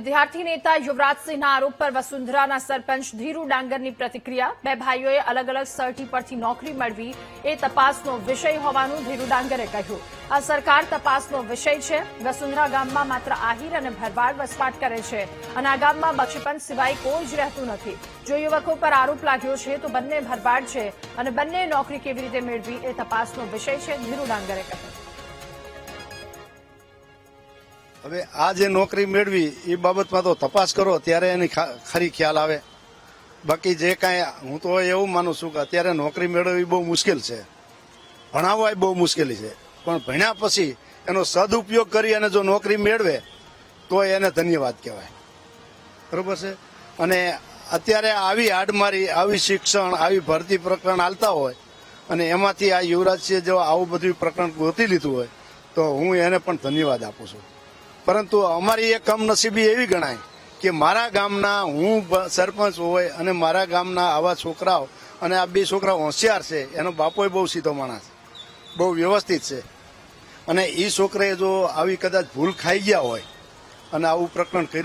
વિદ્યાર્થી નેતા યુવરાજસિંહના આરોપ પર વસુંધરાના સરપંચ ધીરુ ડાંગરની પ્રતિક્રિયા। બે ભાઈઓએ અલગ અલગ સર્ટી પરથી નોકરી મેળવી એ તપાસનો વિષય હોવાનું ધીરુ ડાંગરે કહ્યું। આ સરકાર તપાસનો વિષય છે। વસુંધરા ગામમાં માત્ર આહિર અને ભરવાડ વસવાટ કરે છે અને આ ગામમાં બક્ષીપંચ સિવાય કોઈ જ રહેતું નથી। જો યુવકો પર આરોપ લાગ્યો છે તો બંને ભરવાડ છે અને બંને નોકરી કેવી રીતે મેળવી એ તપાસનો વિષય છે, ધીરુ ડાંગરે કહ્યું। હવે આ જે નોકરી મેળવી એ બાબતમાં તો તપાસ કરો ત્યારે એની ખરી ખ્યાલ આવે। બાકી જે કાંઈ હું તો એવું માનું છું કે અત્યારે નોકરી મેળવવી બહુ મુશ્કેલ છે, ભણાવવા બહુ મુશ્કેલી છે, પણ ભણ્યા પછી એનો સદુપયોગ કરી અને જો નોકરી મેળવે તો એને ધન્યવાદ કહેવાય, બરોબર છે। અને અત્યારે આવી હાડમારી, આવી શિક્ષણ, આવી ભરતી પ્રકરણ હાલતા હોય અને એમાંથી આ યુવરાજસિંહે જો આવું બધું પ્રકરણ ગોતી લીધું હોય તો હું એને પણ ધન્યવાદ આપું છું। પરંતુ અમારી એક કમનસીબી એવી ગણાય કે મારા ગામના હું સરપંચ હોય અને મારા ગામના આવા છોકરાઓ, અને આ બે છોકરાઓ હોશિયાર છે, એનો બાપોય બહુ સીધો માણસ, બહુ વ્યવસ્થિત છે, અને એ છોકરાએ જો આવી કદાચ ભૂલ ખાઈ ગયા હોય અને આવું પ્રકરણ કર્યું